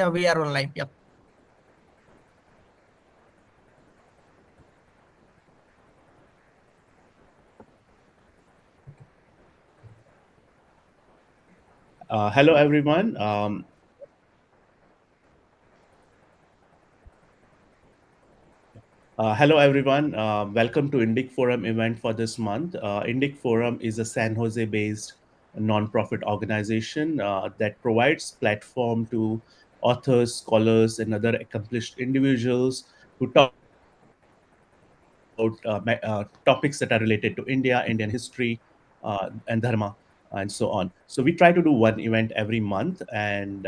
Yeah, we are online. Yep. Hello, everyone. Hello, everyone. Welcome to Indic Forum event for this month. Indic Forum is a San Jose-based nonprofit organization that provides platform to authors, scholars, and other accomplished individuals who talk about topics that are related to India, Indian history, and dharma, and so on. So we try to do one event every month, and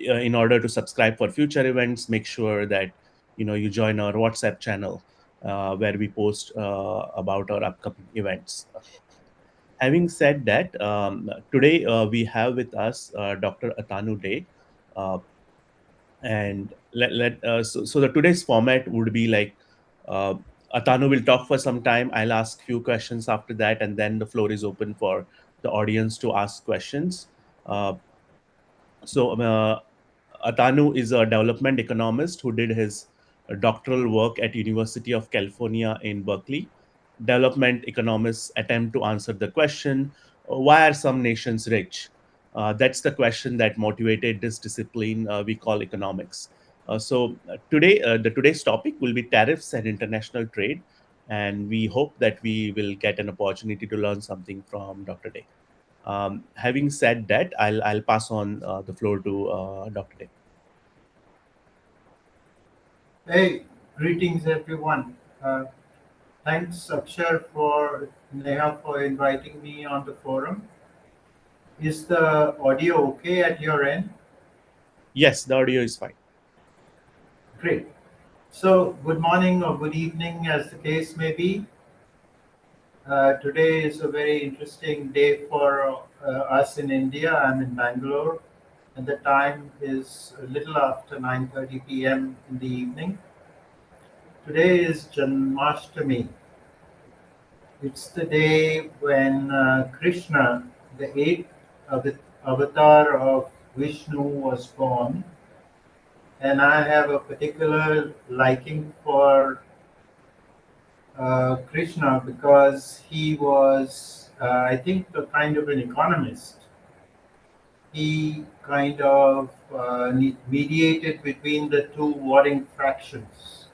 in order to subscribe for future events, make sure that you join our WhatsApp channel where we post about our upcoming events. Having said that, today we have with us Dr. Atanu Day. Uh, and so the today's format would be like uh, Atanu will talk for some time. I'll ask few questions after that, and then the floor is open for the audience to ask questions. Uh, so Atanu is a development economist who did his doctoral work at University of California in Berkeley. Development economists attempt to answer the question, why are some nations rich? That's the question that motivated this discipline we call economics. The today's topic will be tariffs and international trade, and we hope that we will get an opportunity to learn something from Dr. Day. Having said that, I'll pass on the floor to Dr. Day. Hey, greetings everyone. Thanks Akshar for Neha for inviting me on the forum. Is the audio okay at your end? Yes, the audio is fine. Great. So, good morning or good evening, as the case may be. Today is a very interesting day for us in India. I'm in Bangalore, and the time is a little after 9:30 p.m. in the evening. Today is Janmashtami. It's the day when Krishna, the eighth avatar of Vishnu, was born, and I have a particular liking for Krishna because he was, I think, a kind of an economist. He kind of mediated between the two warring factions.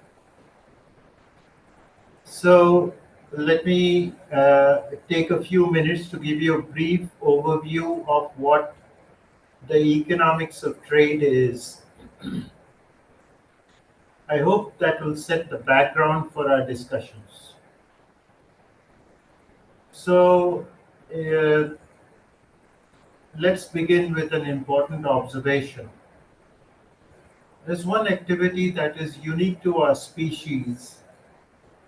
So let me take a few minutes to give you a brief overview of what the economics of trade is. I hope that will set the background for our discussions. So uh, let's begin with an important observation. There's one activity that is unique to our species,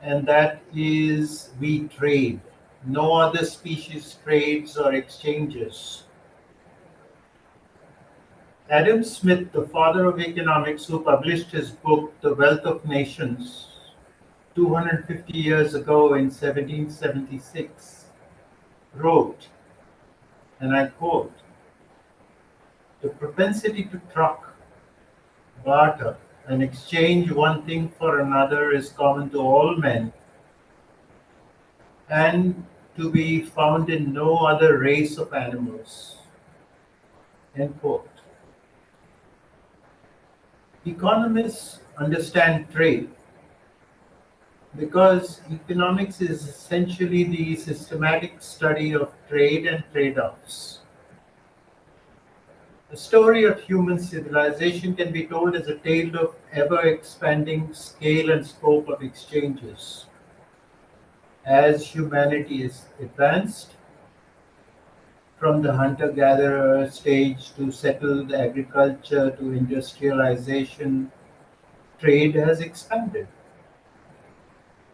and that is we trade. No other species trades or exchanges. Adam Smith, the father of economics, who published his book, The Wealth of Nations, 250 years ago in 1776, wrote, and I quote, the propensity to truck, barter, and exchange one thing for another is common to all men and to be found in no other race of animals. End quote. Economists understand trade because economics is essentially the systematic study of trade and trade-offs. The story of human civilization can be told as a tale of ever-expanding scale and scope of exchanges. As humanity is advanced from the hunter-gatherer stage to settled agriculture to industrialization, trade has expanded.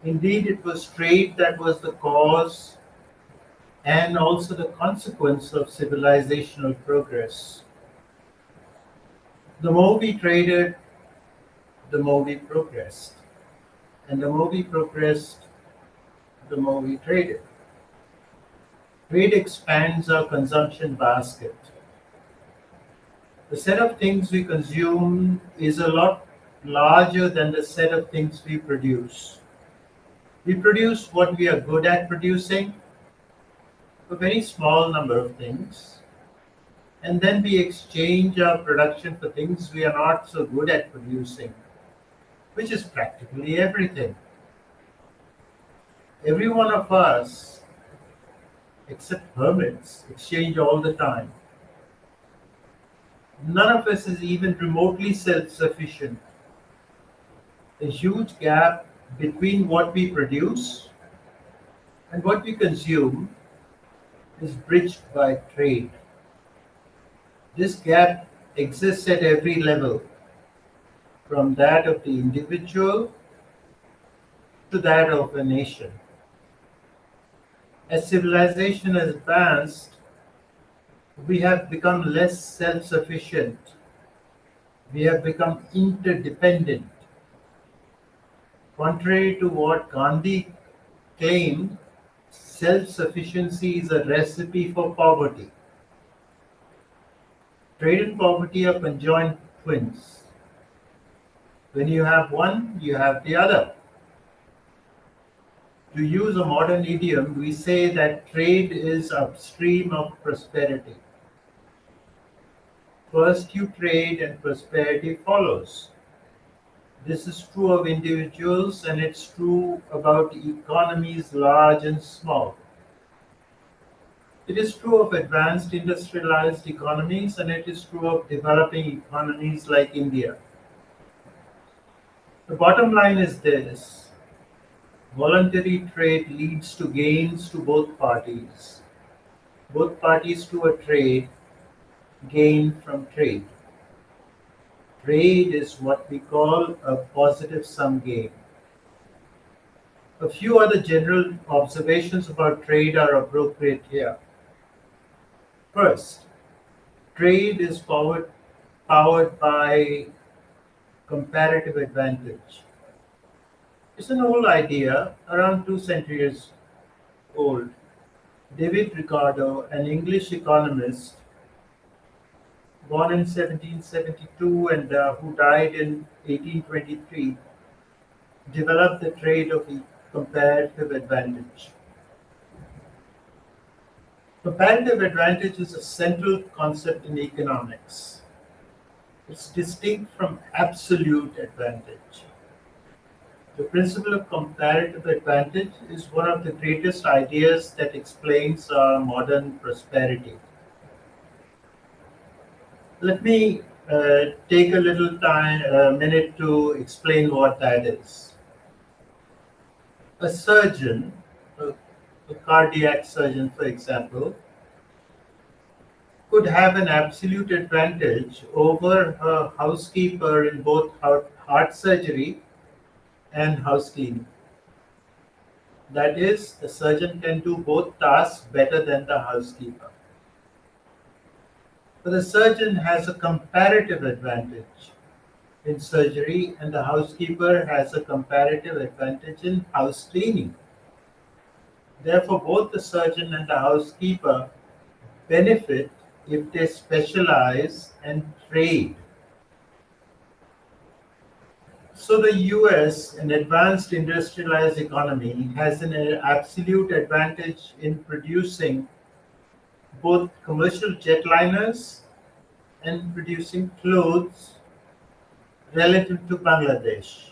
Indeed, it was trade that was the cause and also the consequence of civilizational progress. The more we traded, the more we progressed. And the more we progressed, the more we traded. Trade expands our consumption basket. The set of things we consume is a lot larger than the set of things we produce. We produce what we are good at producing, a very small number of things, and then we exchange our production for things we are not so good at producing, which is practically everything. Every one of us, except hermits, exchange all the time. None of us is even remotely self sufficient. The huge gap between what we produce and what we consume is bridged by trade. This gap exists at every level, from that of the individual to that of a nation. As civilization has advanced, we have become less self sufficient. We have become interdependent. Contrary to what Gandhi claimed, self sufficiency is a recipe for poverty. Trade and poverty are conjoined twins. When you have one, you have the other. To use a modern idiom, we say that trade is upstream of prosperity. First you trade and prosperity follows. This is true of individuals and it's true about economies large and small. It is true of advanced industrialized economies and it is true of developing economies like India. The bottom line is this: voluntary trade leads to gains to both parties. Both parties to a trade gain from trade. Trade is what we call a positive sum game. A few other general observations about trade are appropriate here. First, trade is powered by comparative advantage. It's an old idea, around 2 centuries old. David Ricardo, an English economist born in 1772 and who died in 1823, developed the trade of comparative advantage. Comparative advantage is a central concept in economics. It's distinct from absolute advantage. The principle of comparative advantage is one of the greatest ideas that explains our modern prosperity. Let me take a little time, a minute to explain what that is. A surgeon, a cardiac surgeon, for example, could have an absolute advantage over a housekeeper in both heart surgery and house cleaning. That is, the surgeon can do both tasks better than the housekeeper. But the surgeon has a comparative advantage in surgery, and the housekeeper has a comparative advantage in house cleaning. Therefore, both the surgeon and the housekeeper benefit if they specialize and trade. So the US, an advanced industrialized economy, has an absolute advantage in producing both commercial jetliners and producing clothes relative to Bangladesh.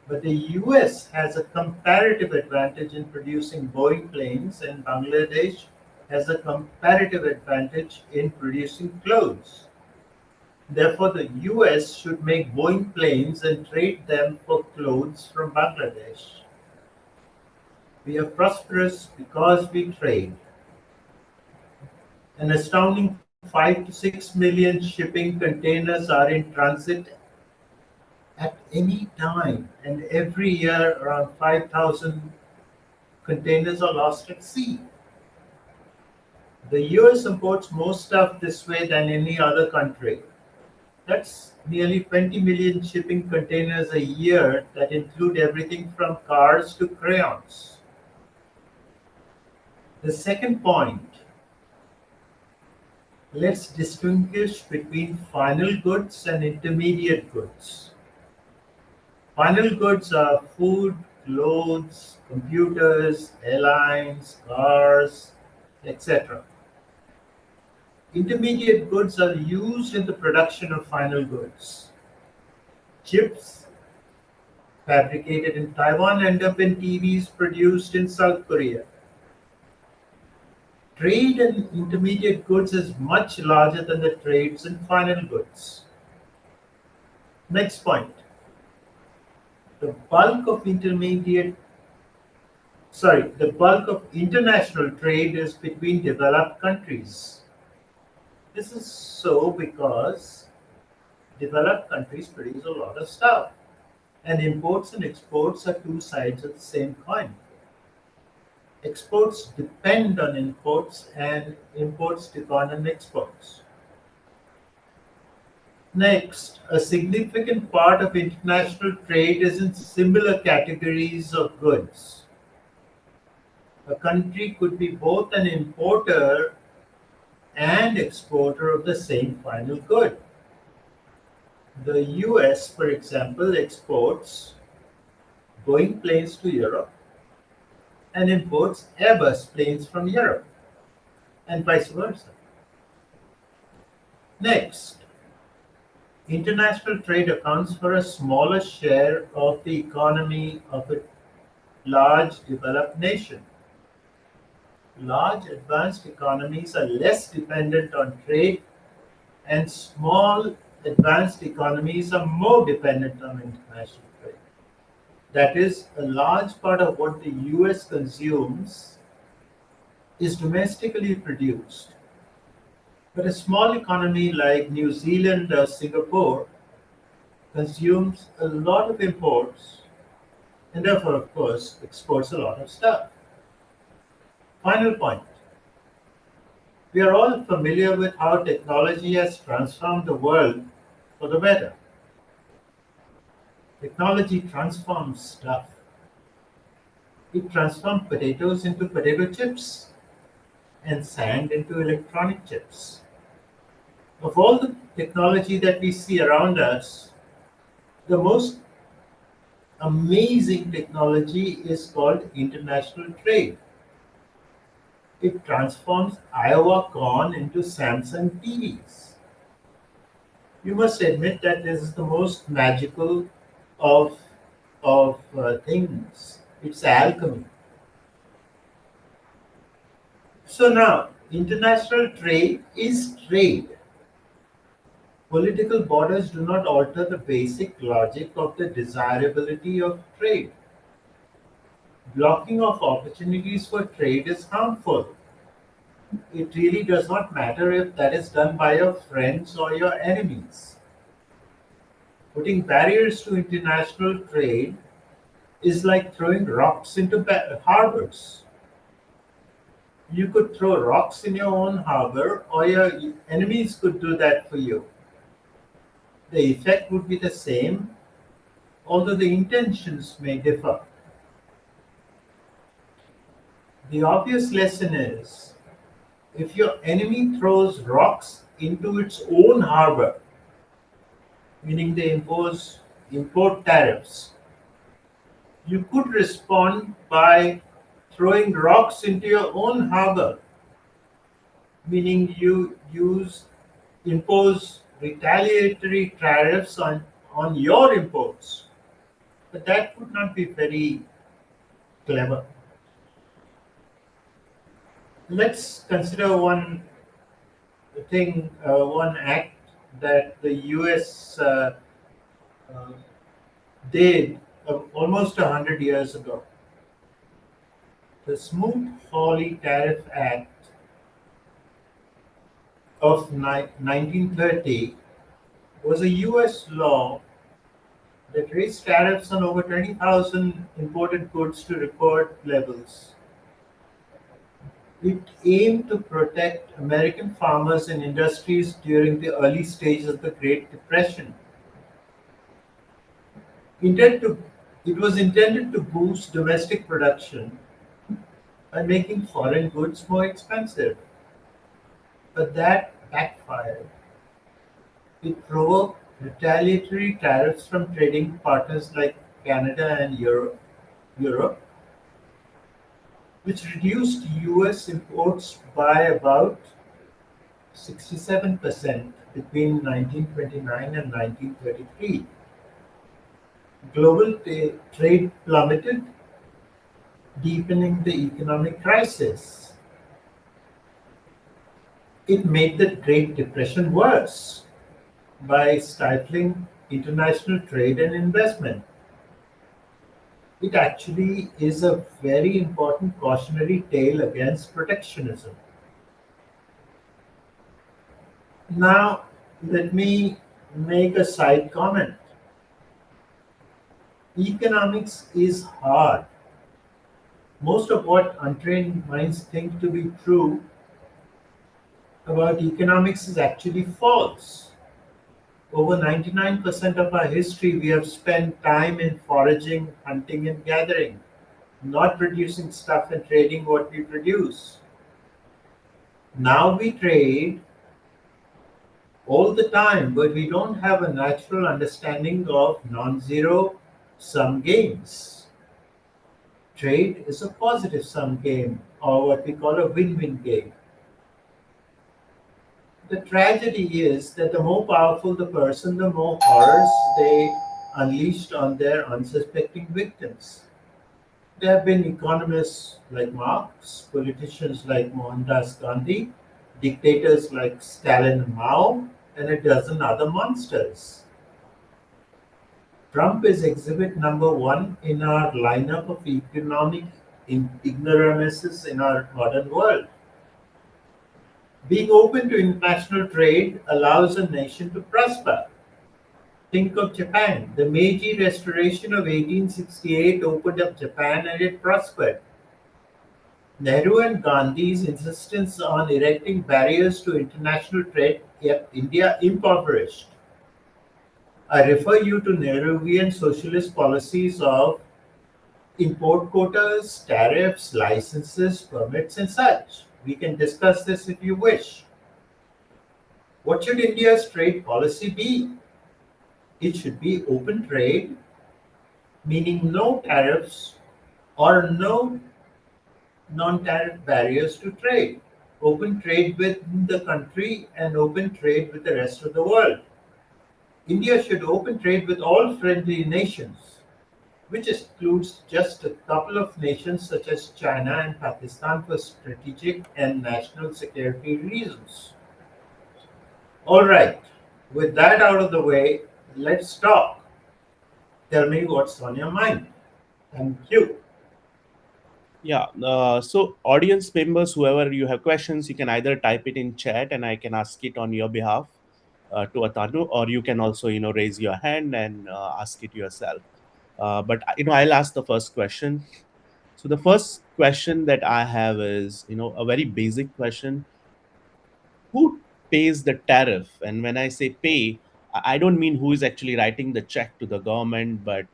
But the US has a comparative advantage in producing Boeing planes, and Bangladesh has a comparative advantage in producing clothes. Therefore, the US should make Boeing planes and trade them for clothes from Bangladesh. We are prosperous because we trade. An astounding 5 to 6 million shipping containers are in transit at any time, and every year around 5,000 containers are lost at sea. The US imports more stuff this way than any other country. That's nearly 20 million shipping containers a year that include everything from cars to crayons. The second point Let's distinguish between final goods and intermediate goods. Final goods are food, clothes, computers, airlines, cars, etc. Intermediate goods are used in the production of final goods. Chips fabricated in Taiwan end up in TVs produced in South Korea. Trade in intermediate goods is much larger than the trades in final goods. Next point. The bulk of the bulk of international trade is between developed countries. This is so because developed countries produce a lot of stuff, and imports and exports are two sides of the same coin. Exports depend on imports, and imports depend on exports. Next, a significant part of international trade is in similar categories of goods. A country could be both an importer and exporter of the same final good. The US, for example, exports Boeing planes to Europe and imports Airbus planes from Europe, and vice versa. Next, international trade accounts for a smaller share of the economy of a large developed nation. Large advanced economies are less dependent on trade, and small advanced economies are more dependent on international trade. That is, a large part of what the US consumes is domestically produced. But a small economy like New Zealand or Singapore consumes a lot of imports and therefore, of course, exports a lot of stuff. Final point. We are all familiar with how technology has transformed the world for the better. Technology transforms stuff. It transformed potatoes into potato chips and sand into electronic chips. Of all the technology that we see around us, the most amazing technology is called international trade. It transforms Iowa corn into Samsung TVs. You must admit that this is the most magical of things. It's alchemy. So now, international trade is trade. Political borders do not alter the basic logic of the desirability of trade. Blocking of opportunities for trade is harmful. It really does not matter if that is done by your friends or your enemies. Putting barriers to international trade is like throwing rocks into harbors. You could throw rocks in your own harbor, or your enemies could do that for you. The effect would be the same, although the intentions may differ. The obvious lesson is if your enemy throws rocks into its own harbor, meaning they impose import tariffs, you could respond by throwing rocks into your own harbor, meaning you impose retaliatory tariffs on your imports. But that would not be very clever. Let's consider one act that the US uh, did almost 100 years ago. The Smoot-Hawley Tariff Act of 1930 was a US law that raised tariffs on over 20,000 imported goods to record levels. It aimed to protect American farmers and industries during the early stages of the Great Depression. Intended to, it was intended to boost domestic production by making foreign goods more expensive. But that backfired. It provoked retaliatory tariffs from trading partners like Canada and Europe, which reduced US imports by about 67% between 1929 and 1933. Global trade plummeted, deepening the economic crisis. It made the Great Depression worse by stifling international trade and investment. It actually is a very important cautionary tale against protectionism. Now, let me make a side comment. Economics is hard. Most of what untrained minds think to be true about economics is actually false. Over 99% of our history, we have spent time in foraging, hunting, and gathering, not producing stuff and trading what we produce. Now we trade all the time, but we don't have a natural understanding of non zero sum games. Trade is a positive sum game, or what we call a win win game. The tragedy is that the more powerful the person, the more horrors they unleashed on their unsuspecting victims. There have been economists like Marx, politicians like Mohandas Gandhi, dictators like Stalin and Mao, and a dozen other monsters. Trump is exhibit number one in our lineup of economic ignoramuses in our modern world. Being open to international trade allows a nation to prosper. Think of Japan. The Meiji Restoration of 1868 opened up Japan and it prospered. Nehru and Gandhi's insistence on erecting barriers to international trade kept India impoverished. I refer you to Nehruvian socialist policies of import quotas, tariffs, licenses, permits, and such. We can discuss this if you wish. What should India's trade policy be? It should be open trade, meaning no tariffs or no non tariff barriers to trade. Open trade with the country and open trade with the rest of the world. India should open trade with all friendly nations, which excludes just a couple of nations such as China and Pakistan for strategic and national security reasons. All right, with that out of the way, let's talk. Tell me what's on your mind. Thank you. Yeah. So, audience members, whoever you have questions, you can either type it in chat and I can ask it on your behalf to Atanu, or you can also, raise your hand and ask it yourself. But I'll ask the first question. So, the first question that I have is, a very basic question: who pays the tariff? And when I say pay, I don't mean who is actually writing the check to the government, but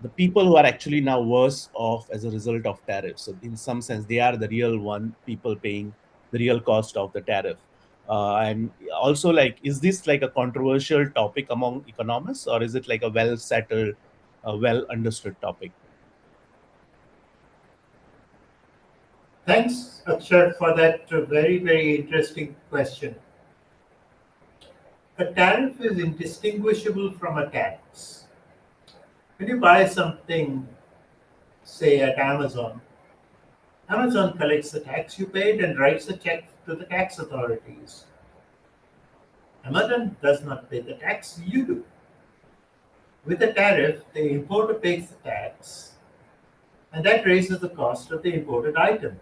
the people who are actually now worse off as a result of tariffs. So in some sense, they are the real one people paying the real cost of the tariff. And also, like, is this like a controversial topic among economists, or is it like a well settled, well understood topic? Thanks, Akshay, for that very, very interesting question. A tariff is indistinguishable from a tax. When you buy something, say at Amazon, Amazon collects the tax you paid and writes a check to the tax authorities. Amazon does not pay the tax, you do. With a tariff, the importer pays the tax, and that raises the cost of the imported item.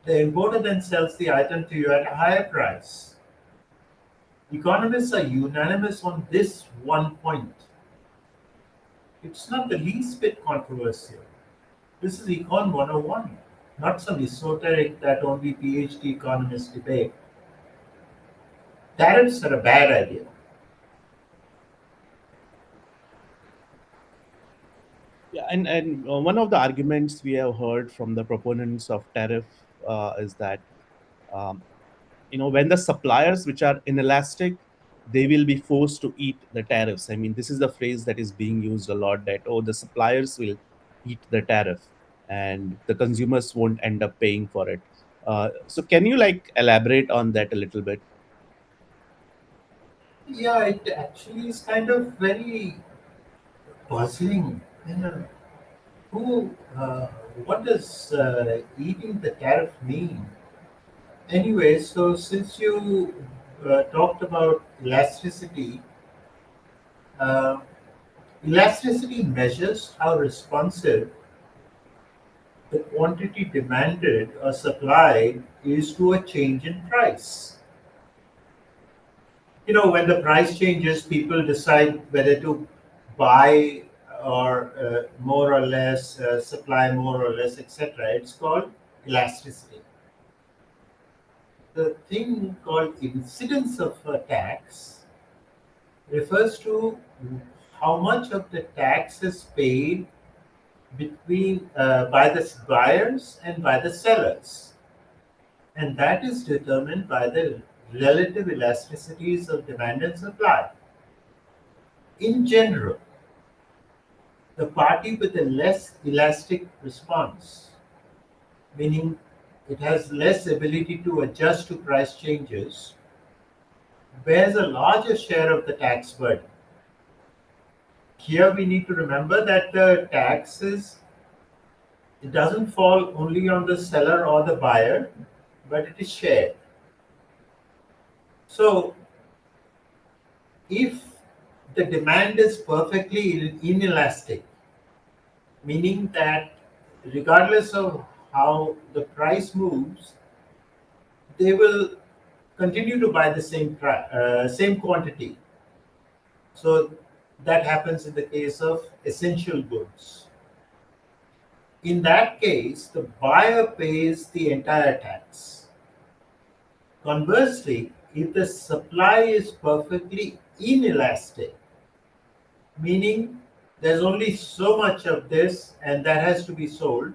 The importer then sells the item to you at a higher price. Economists are unanimous on this one point. It's not the least bit controversial. This is Econ 101, not some esoteric that only PhD economists debate. Tariffs are a bad idea. Yeah, and one of the arguments we have heard from the proponents of tariff is that um, when the suppliers which are inelastic, they will be forced to eat the tariffs. I mean, this is the phrase that is being used a lot, that, oh, the suppliers will eat the tariff and the consumers won't end up paying for it. So can you like elaborate on that a little bit? Yeah, it actually is kind of very puzzling. Who, what does eating the tariff mean? Anyway, so since you talked about elasticity, uh, elasticity measures how responsive the quantity demanded or supplied is to a change in price. When the price changes, people decide whether to buy or more or less, supply more or less, etc. It's called elasticity. The thing called incidence of a tax refers to how much of the tax is paid between by the buyers and by the sellers, and that is determined by the relative elasticities of demand and supply. In general, the party with a less elastic response, meaning it has less ability to adjust to price changes, bears a larger share of the tax burden. Here we need to remember that the taxes, it doesn't fall only on the seller or the buyer, but it is shared. So if the demand is perfectly inelastic, meaning that regardless of how the price moves, they will continue to buy the same quantity. So that happens in the case of essential goods. In that case, the buyer pays the entire tax. Conversely, if the supply is perfectly inelastic, meaning there's only so much of this and that has to be sold,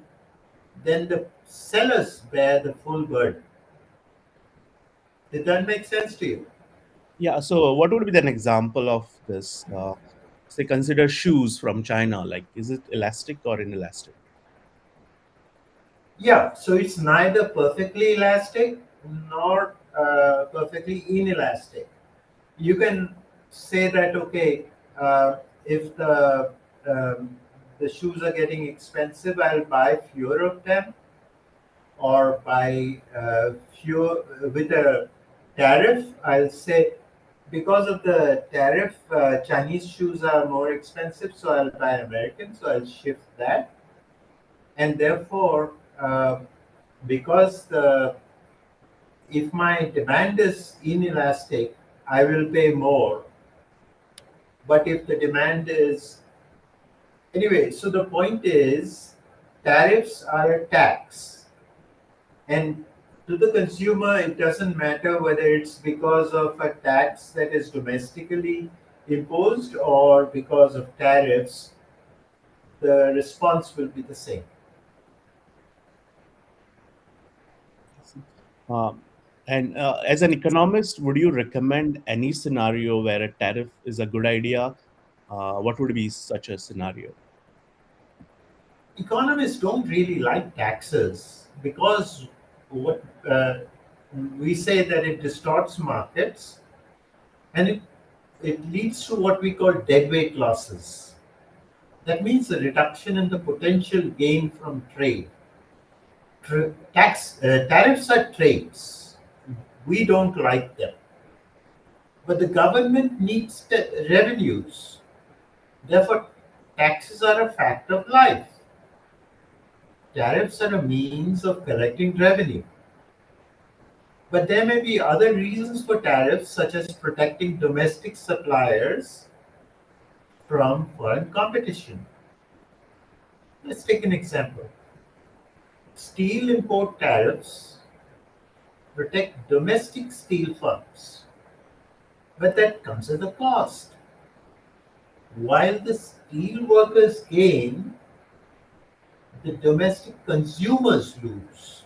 then the sellers bear the full burden. Did that make sense to you? Yeah, so what would be an example of this? Say, consider shoes from China. Like, is it elastic or inelastic? Yeah, so it's neither perfectly elastic nor perfectly inelastic. You can say that, okay, if the shoes are getting expensive, I'll buy fewer of them, or buy fewer with a tariff. I'll say because of the tariff, Chinese shoes are more expensive, so I'll buy American. So I'll shift that, and therefore, because the if my demand is inelastic, I will pay more. But if the demand is anyway, so the point is, tariffs are a tax, and to the consumer, it doesn't matter whether it's because of a tax that is domestically imposed or because of tariffs, the response will be the same. Um, and as an economist, would you recommend any scenario where a tariff is a good idea? What would be such a scenario? Economists don't really like taxes because what we say that it distorts markets, and it leads to what we call deadweight losses. That means a reduction in the potential gain from trade. Tariffs are trades. We don't like them, but the government needs the revenues. Therefore, taxes are a fact of life. Tariffs are a means of collecting revenue. But there may be other reasons for tariffs, such as protecting domestic suppliers from foreign competition. Let's take an example. Steel import tariffs protect domestic steel firms, but that comes at a cost. While the steel workers gain, the domestic consumers lose.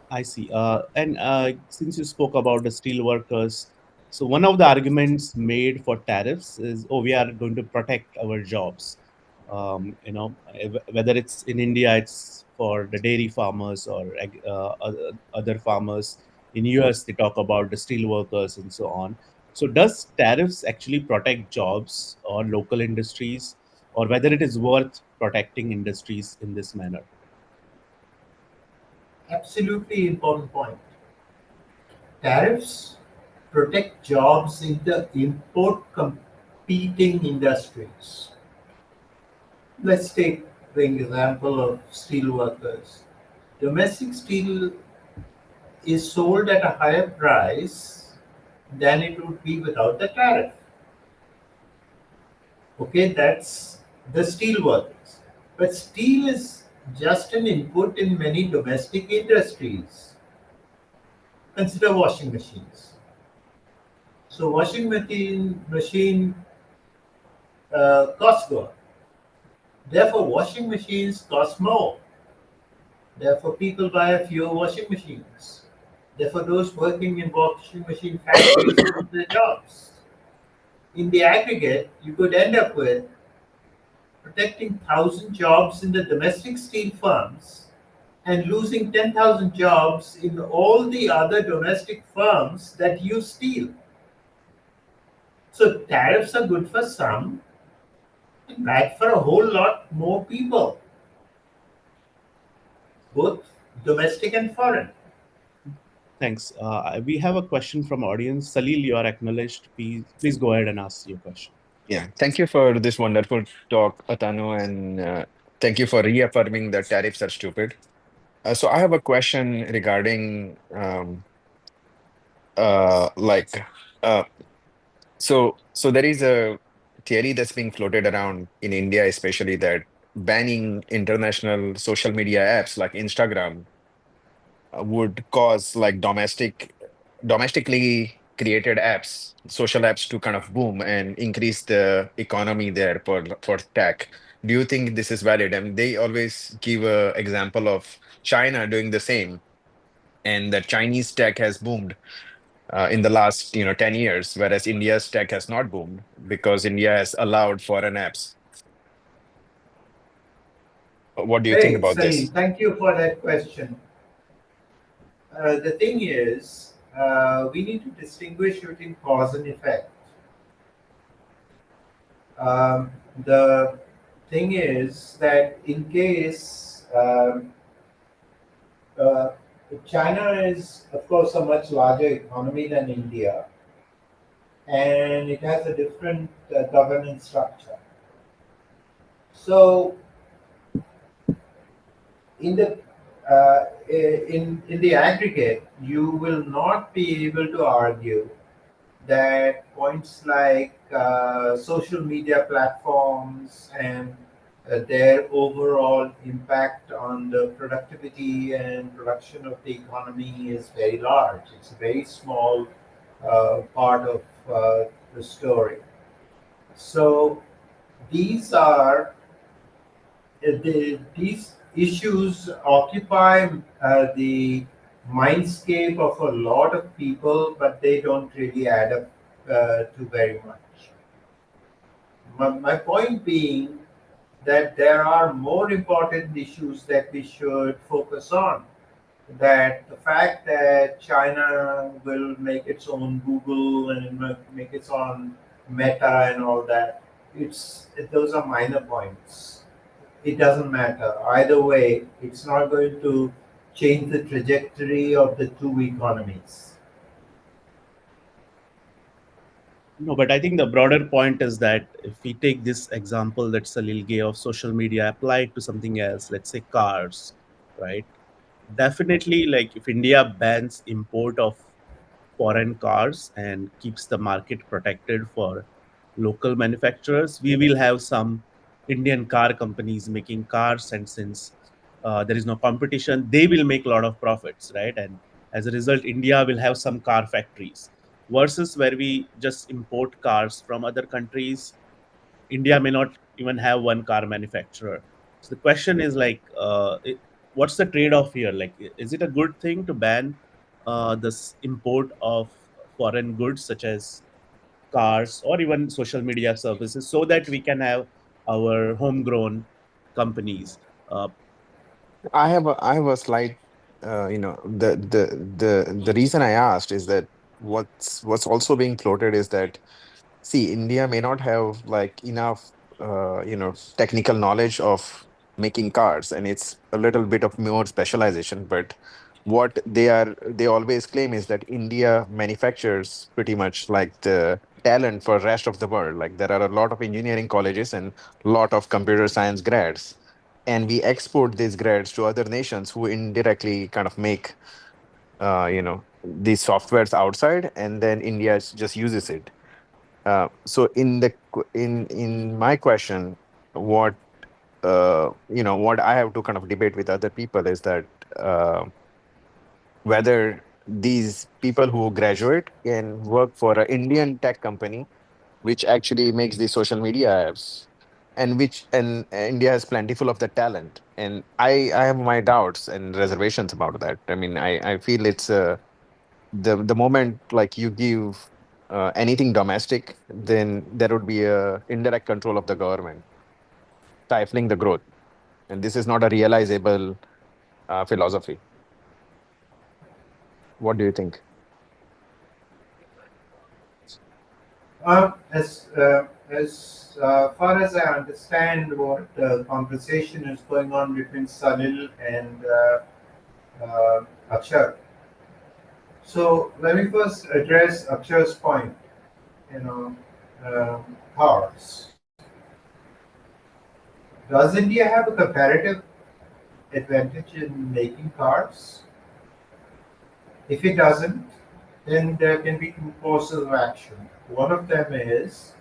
I see. And since you spoke about the steel workers, so one of the arguments made for tariffs is, oh, we are going to protect our jobs. Whether it's in India, it's for the dairy farmers or other farmers. In US, they talk about the steel workers and so on. So, does tariffs actually protect jobs or local industries, or whether it is worth protecting industries in this manner? Absolutely important point. Tariffs protect jobs in the import competing industries. Let's take the example of steel workers. Domestic steel is sold at a higher price than it would be without the tariff. Okay, that's the steel workers. But steel is just an input in many domestic industries. Consider washing machines. So washing machine costs more. Therefore, washing machines cost more. Therefore, people buy fewer washing machines. Therefore, those working in washing machine factories lose their jobs. In the aggregate, you could end up with protecting 1,000 jobs in the domestic steel firms and losing 10,000 jobs in all the other domestic firms that use steel. So tariffs are good for some and bad for a whole lot more people, both domestic and foreign. Thanks. We have a question from audience. Salil, you are acknowledged. Please go ahead and ask your question. Yeah, thank you for this wonderful talk, Atanu, and thank you for reaffirming that tariffs are stupid. So I have a question regarding like uh, so there is a theory that's being floated around in India, especially that banning international social media apps like Instagram would cause like domestically created apps, social apps to kind of boom and increase the economy there for tech. Do you think this is valid? And they always give a example of China doing the same, and that Chinese tech has boomed in the last 10 years, whereas India's tech has not boomed because India has allowed foreign apps. What do you think Hey, about Salim, this? thank you for that question. The thing is, we need to distinguish between cause and effect. The thing is that in case uh, China is, of course, a much larger economy than India, and it has a different governance structure. So, in the in the aggregate, you will not be able to argue that points like social media platforms and their overall impact on the productivity and production of the economy is very large. It's a very small part of the story. So these issues occupy the mindscape of a lot of people, but they don't really add up to very much. My point being that there are more important issues that we should focus on. That the fact that China will make its own Google and make its own Meta and all that, those are minor points. It doesn't matter. Either way, it's not going to change the trajectory of the two economies. No, but I think the broader point is that if we take this example that Salil gave of social media applied to something else, let's say cars, right? Definitely, like if India bans import of foreign cars and keeps the market protected for local manufacturers, we will have some Indian car companies making cars, and since there is no competition, they will make a lot of profits, right? And as a result, India will have some car factories. Versus where we just import cars from other countries, India may not even have one car manufacturer. So the question is like, what's the trade-off here? Like, is it a good thing to ban this import of foreign goods such as cars or even social media services so that we can have our homegrown companies? Uh, I have a slight, the reason I asked is that what's also being floated is that, see, India may not have like enough, technical knowledge of making cars, and it's a little bit of more specialization. But what they always claim is that India manufactures pretty much like the talent for rest of the world. Like there are a lot of engineering colleges and lot of computer science grads, and we export these grads to other nations who indirectly kind of make, these softwares outside, and then India just uses it. So in my question, what what I have to kind of debate with other people is that, uh, whether these people who graduate can work for an Indian tech company which actually makes these social media apps, and India has plentiful of the talent, and I have my doubts and reservations about that. I mean, I feel it's the moment like you give anything domestic, then there would be a indirect control of the government stifling the growth, and this is not a realizable philosophy. What do you think? As far as I understand, what conversation is going on between Salil and Akshar. So let me first address Akshar's point. You know, cars. Does India have a comparative advantage in making cars? If it doesn't, then there can be two courses of action. One of them is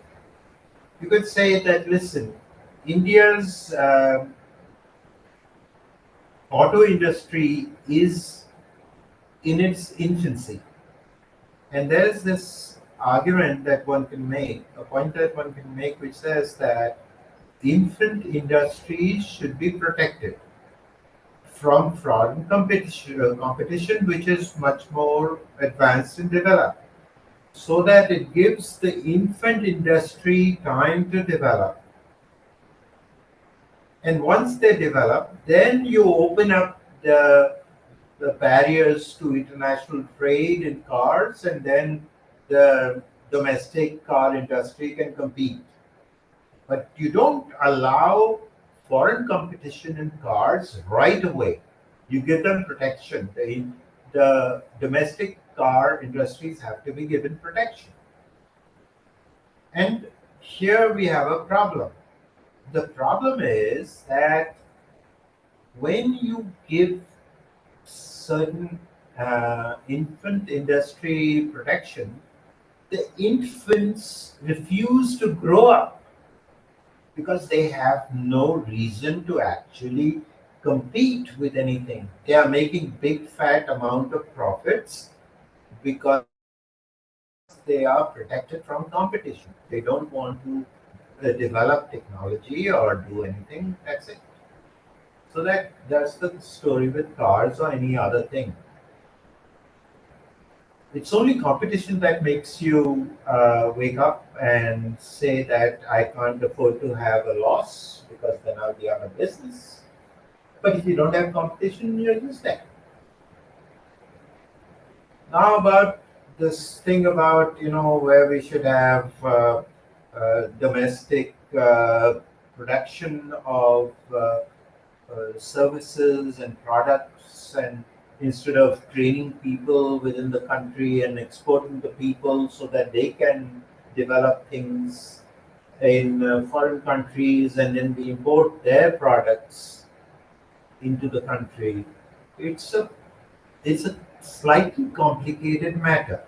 you could say that, listen, India's auto industry is in its infancy. And there's this argument that one can make, a point that one can make, which says that infant industries should be protected from foreign competition which is much more advanced and developed, so that it gives the infant industry time to develop. And once they develop, then you open up the barriers to international trade in cars, and then the domestic car industry can compete. But you don't allow foreign competition in cars right away. You give them protection. The domestic car industries have to be given protection. And here we have a problem. The problem is that when you give certain infant industry protection, the infants refuse to grow up because they have no reason to actually compete with anything. They are making big fat amount of profits because they are protected from competition. They don't want to develop technology or do anything. That's it. So that's the story with cars or any other thing. It's only competition that makes you wake up and say that I can't afford to have a loss because then I'll be out of business. But if you don't have competition, you're just there. Now about this thing about where we should have domestic production of services and products, and instead of training people within the country and exporting the people so that they can develop things in foreign countries, and then we import their products into the country. It's a it's a slightly complicated matter,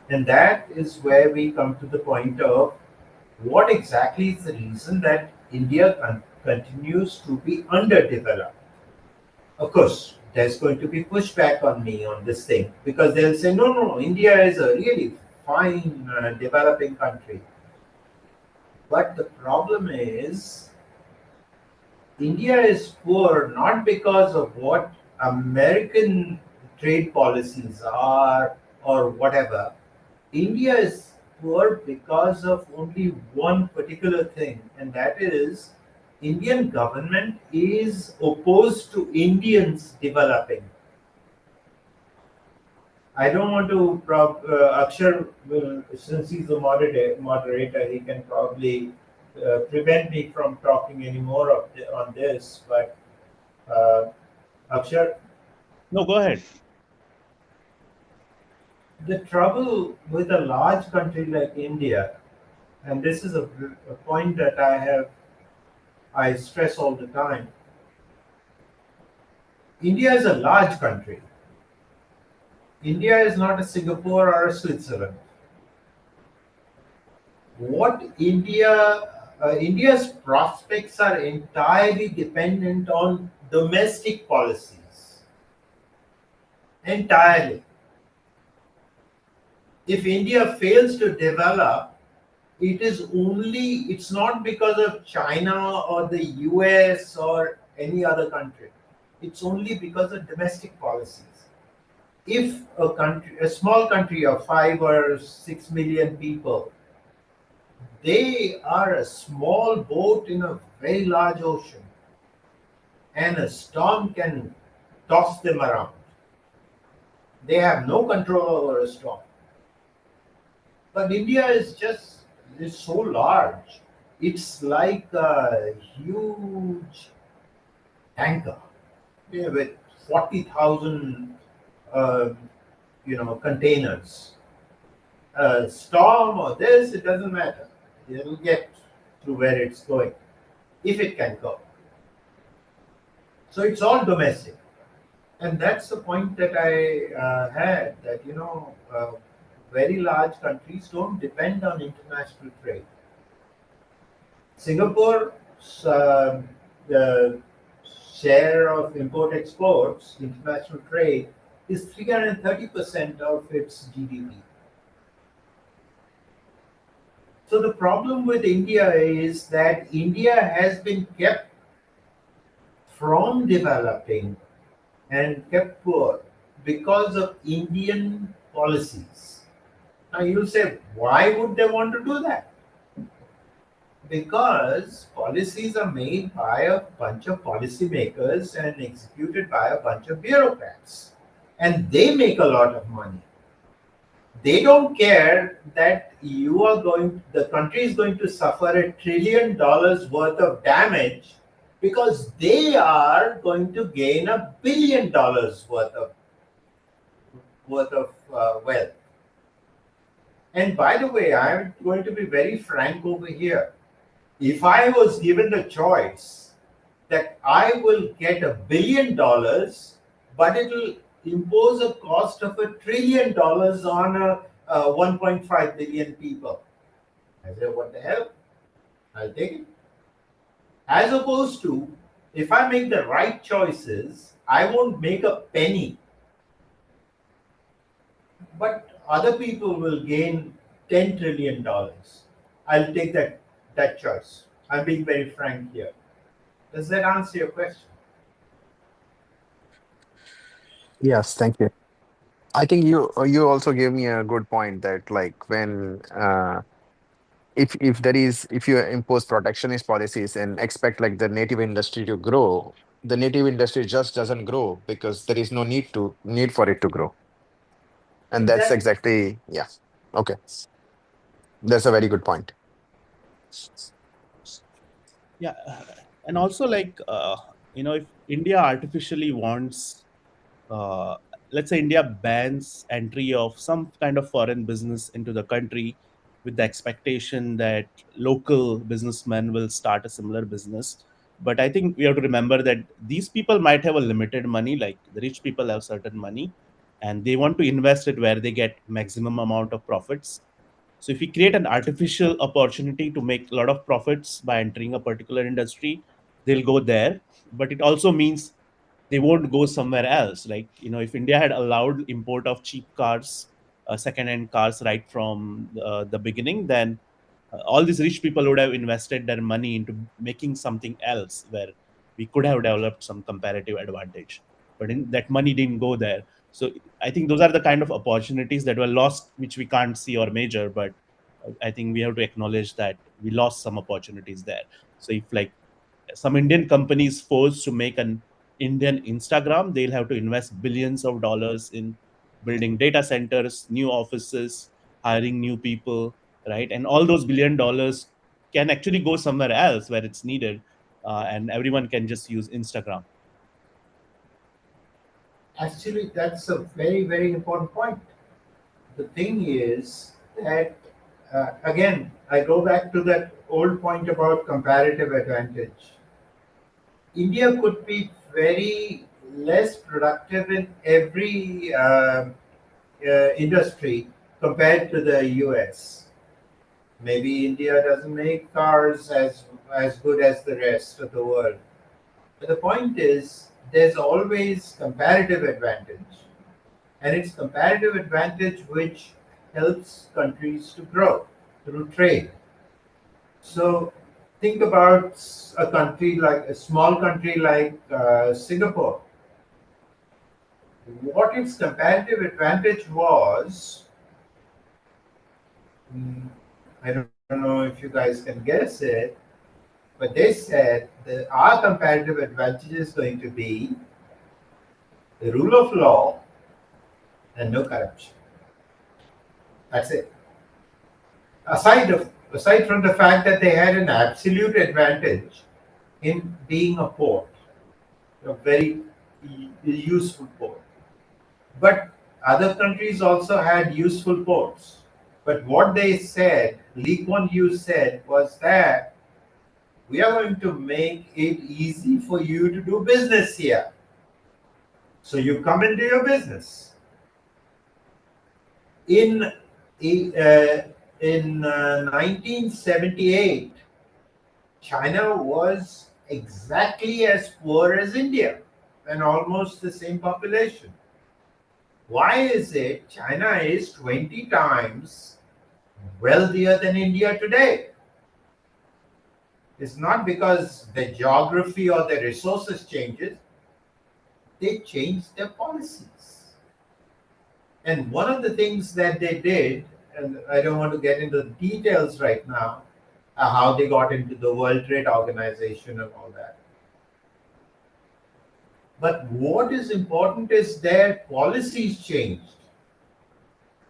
and that is where we come to the point of what exactly is the reason that India continues to be underdeveloped. Of course, there's going to be pushback on me on this thing because they'll say, no, no, no, India is a really fine developing country. But the problem is India is poor not because of what American trade policies are or whatever. India is poor because of only one particular thing, and that is Indian government is opposed to Indians developing. I don't want to Akshar will, since he's the moderator, he can probably prevent me from talking anymore on this. But uh, Akshar, No, go ahead. the trouble with a large country like India, and this is a point that I stress all the time. India is a large country. India is not a Singapore or a Switzerland. What India's prospects are entirely dependent on domestic policies. Entirely. If India fails to develop, it's not because of China or the US or any other country. It's only because of domestic policies. If a small country of 5 or 6 million people, they are a small boat in a very large ocean, and a storm can toss them around. They have no control over a storm. But India is so large. It's like a huge tanker, with 40,000 uh, containers. A storm or this, it doesn't matter. It'll get to where it's going if it can go. So it's all domestic. And that's the point that I had, that very large countries don't depend on international trade. Singapore, the share of import exports, international trade, is 330% of its GDP. So the problem with India is that India has been kept from developing and kept poor because of Indian policies. Now you'll say, why would they want to do that? Because policies are made by a bunch of policymakers and executed by a bunch of bureaucrats. And they make a lot of money. They don't care that the country is going to suffer $1 trillion worth of damage, because they are going to gain $1 billion worth of wealth. And by the way, I'm going to be very frank over here. If I was given the choice that I will get $1 billion, but it'll impose a cost of $1 trillion on 1.5 billion people, I say, what the hell? I'll take it. As opposed to, if I make the right choices, I won't make a penny, but other people will gain $10 trillion. I'll take that choice. I'm being very frank here. Does that answer your question? Yes, thank you. I think you also gave me a good point that like when if there is if you impose protectionist policies and expect like the native industry to grow, the native industry just doesn't grow because there is no need for it to grow. And that's Exactly. exactly, yeah. Okay. That's a very good point. Yeah, and also like if India artificially wants, uh, let's say India bans entry of some kind of foreign business into the country with the expectation that local businessmen will start a similar business. But I think we have to remember that these people might have a limited money, like the rich people have certain money, and they want to invest it where they get maximum amount of profits. So if we create an artificial opportunity to make a lot of profits by entering a particular industry, they'll go there. But it also means they won't go somewhere else. Like, if India had allowed import of cheap cars, second-hand cars right from the beginning, then all these rich people would have invested their money into making something else where we could have developed some comparative advantage. But that money didn't go there. So I think those are the kind of opportunities that were lost, which we can't see or measure. But I think we have to acknowledge that we lost some opportunities there. So if like some Indian companies forced to make an Indian Instagram, they'll have to invest billions of dollars in building data centers, new offices, hiring new people, right? And all those $1 billion can actually go somewhere else where it's needed, and everyone can just use Instagram. Actually, that's a very, very important point. The thing is that, again, I go back to that old point about comparative advantage. India could be very less productive in every industry compared to the US. Maybe India doesn't make cars as good as the rest of the world. But the point is, there's always comparative advantage, and it's comparative advantage which helps countries to grow through trade. So think about a small country like Singapore. What its comparative advantage was, mm, I don't know if you guys can guess it, but they said that our comparative advantage is going to be the rule of law and no corruption. That's it. Aside from the fact that they had an absolute advantage in being a port, a very useful port. But other countries also had useful ports. But what they said, Lee Kuan Yew said, was that we are going to make it easy for you to do business here. So you come and do your business. In in 1978, China was exactly as poor as India and almost the same population. Why is it China is 20 times wealthier than India today? It's not because the geography or the resources changes, they changed their policies. And one of the things that they did, and I don't want to get into the details right now, how they got into the World Trade Organization and all that. But what is important is their policies changed.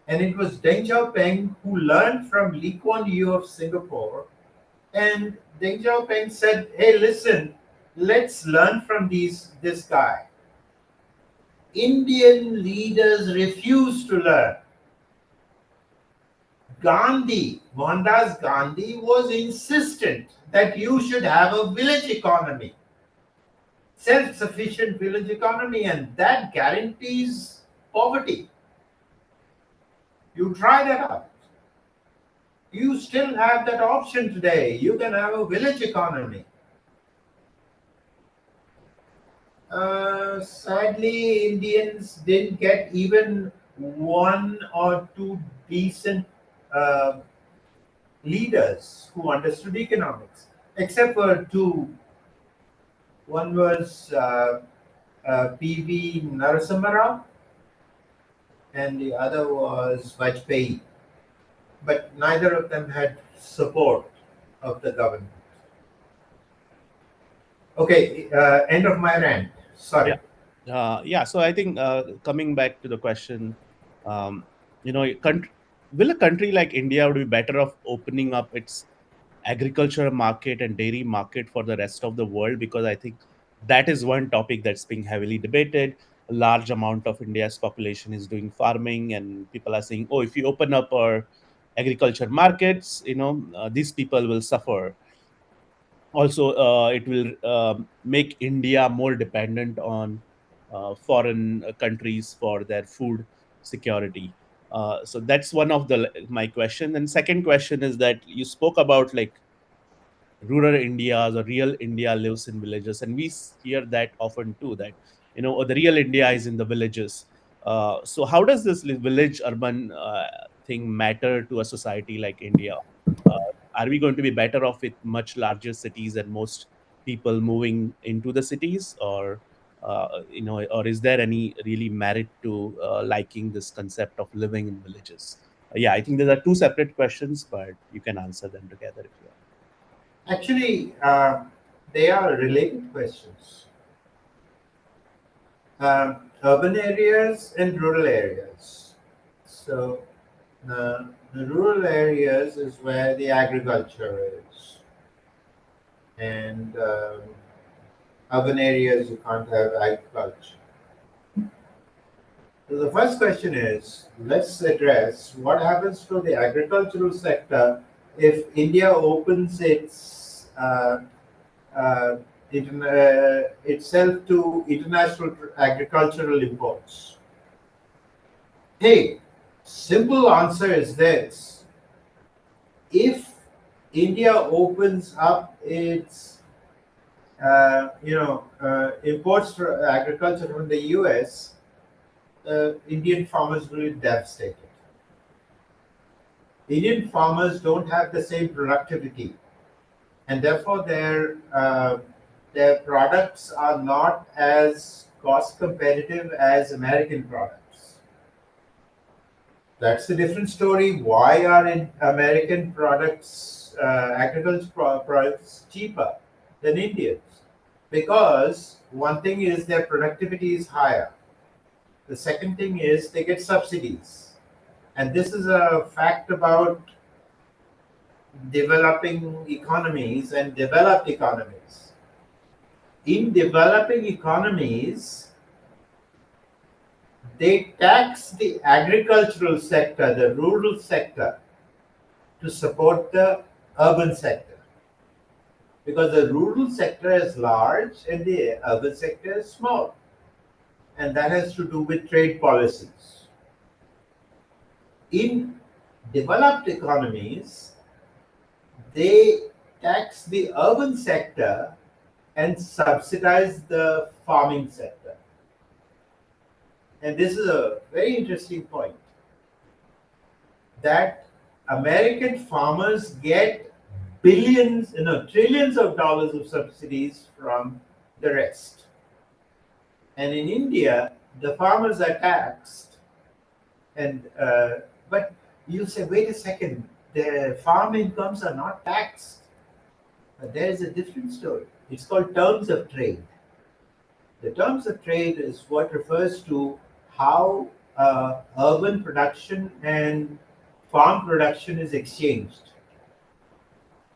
And it was Deng Xiaoping who learned from Lee Kuan Yew of Singapore. And Deng Xiaoping said, hey, listen, let's learn from this guy. Indian leaders refused to learn. Gandhi, Mohandas Gandhi, was insistent that you should have a village economy, self-sufficient village economy, and that guarantees poverty. You try that out. You still have that option today. You can have a village economy. Sadly, Indians didn't get even one or two decent uh, leaders who understood economics, except for two. One was P.V. Narasimha Rao, and the other was Vajpayee. But neither of them had support of the government. Okay, end of my rant. Sorry. Yeah. So I think coming back to the question, um, will a country like India would be better off opening up its agriculture market and dairy market for the rest of the world? Because I think that is one topic that's being heavily debated. A large amount of India's population is doing farming, and people are saying, "Oh, if you open up our agriculture markets, these people will suffer." Also, it will make India more dependent on foreign countries for their food security. So that's one of my question. And second question is that you spoke about like rural India, the real India lives in villages, and we hear that often too. That the real India is in the villages. So how does this village urban thing matter to a society like India? Uh, are we going to be better off with much larger cities and most people moving into the cities, or or is there any really merit to liking this concept of living in villages? Yeah, I think these are two separate questions, but you can answer them together if you want. Actually, they are related questions. Urban areas and rural areas. So, the rural areas is where the agriculture is, and urban areas you can't have agriculture. So the first question is, let's address what happens to the agricultural sector if India opens itself to international agricultural imports. Hey, simple answer is this: if India opens up its imports for agriculture from the US, Indian farmers will be devastated. Indian farmers don't have the same productivity, and therefore their products are not as cost competitive as American products. That's a different story. Why are American products, products, cheaper than Indians? Because one thing is their productivity is higher. The second thing is they get subsidies. And this is a fact about developing economies and developed economies. In developing economies, they tax the agricultural sector, the rural sector, to support the urban sector. Because the rural sector is large and the urban sector is small. And that has to do with trade policies. In developed economies, they tax the urban sector and subsidize the farming sector. And this is a very interesting point, that American farmers get billions, trillions of dollars of subsidies from the rest. And in India, the farmers are taxed. And but you say, wait a second, the farm incomes are not taxed. But there is a different story. It's called terms of trade. The terms of trade is what refers to how urban production and farm production is exchanged.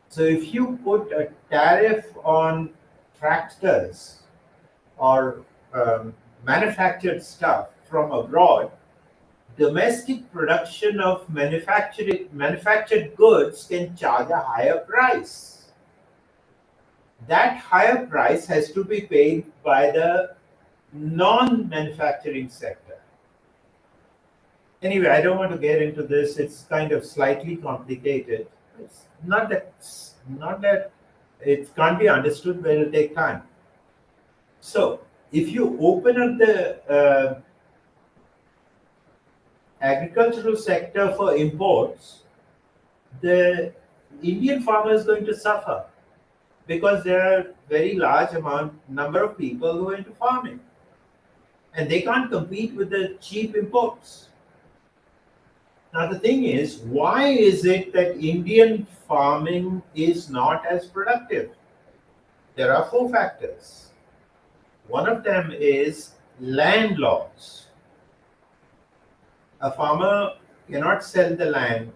So if you put a tariff on tractors or manufactured stuff from abroad, domestic production of manufactured goods can charge a higher price. That higher price has to be paid by the non-manufacturing sector. Anyway, I don't want to get into this. It's kind of slightly complicated. It's not that it can't be understood, but it'll take time. So, if you open up the agricultural sector for imports, the Indian farmer is going to suffer because there are very large number of people who are into farming, and they can't compete with the cheap imports. Now the thing is, why is it that Indian farming is not as productive? There are four factors. One of them is land laws. A farmer cannot sell the land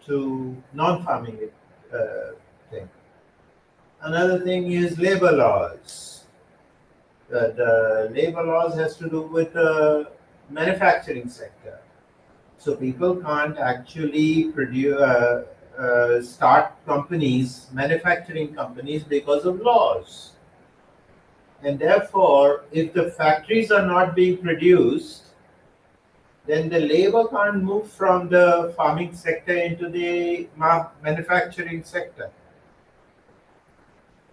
to non-farming thing. Another thing is labor laws. The labor laws has to do with the manufacturing sector. So people can't actually start companies, manufacturing companies, because of laws. And therefore, if the factories are not being produced, then the labor can't move from the farming sector into the manufacturing sector.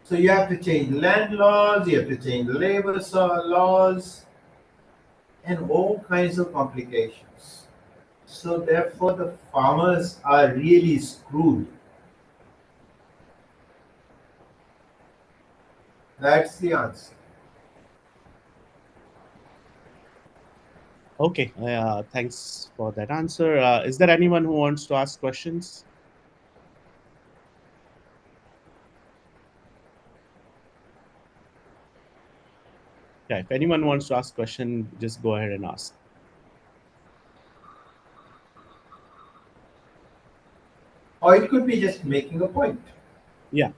So you have to change land laws, you have to change labor laws, and all kinds of complications. So therefore, the farmers are really screwed. That's the answer. Okay, thanks for that answer. Is there anyone who wants to ask questions? Yeah, if anyone wants to ask question, just go ahead and ask. Or it could be just making a point. Yeah.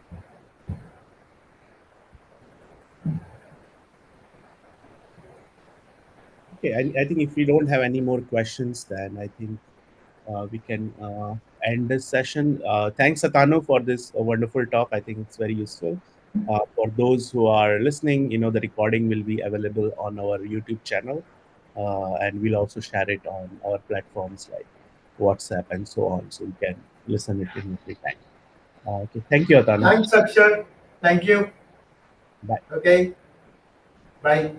Okay, I think if we don't have any more questions, then I think we can end this session. Thanks, Atanu, for this wonderful talk. I think it's very useful. For those who are listening, the recording will be available on our YouTube channel, and we'll also share it on our platforms like WhatsApp and so on, so you can listen it in every time. Okay, thank you, Atanu. Thanks, Akshay. Thank you. Bye. Okay. Bye.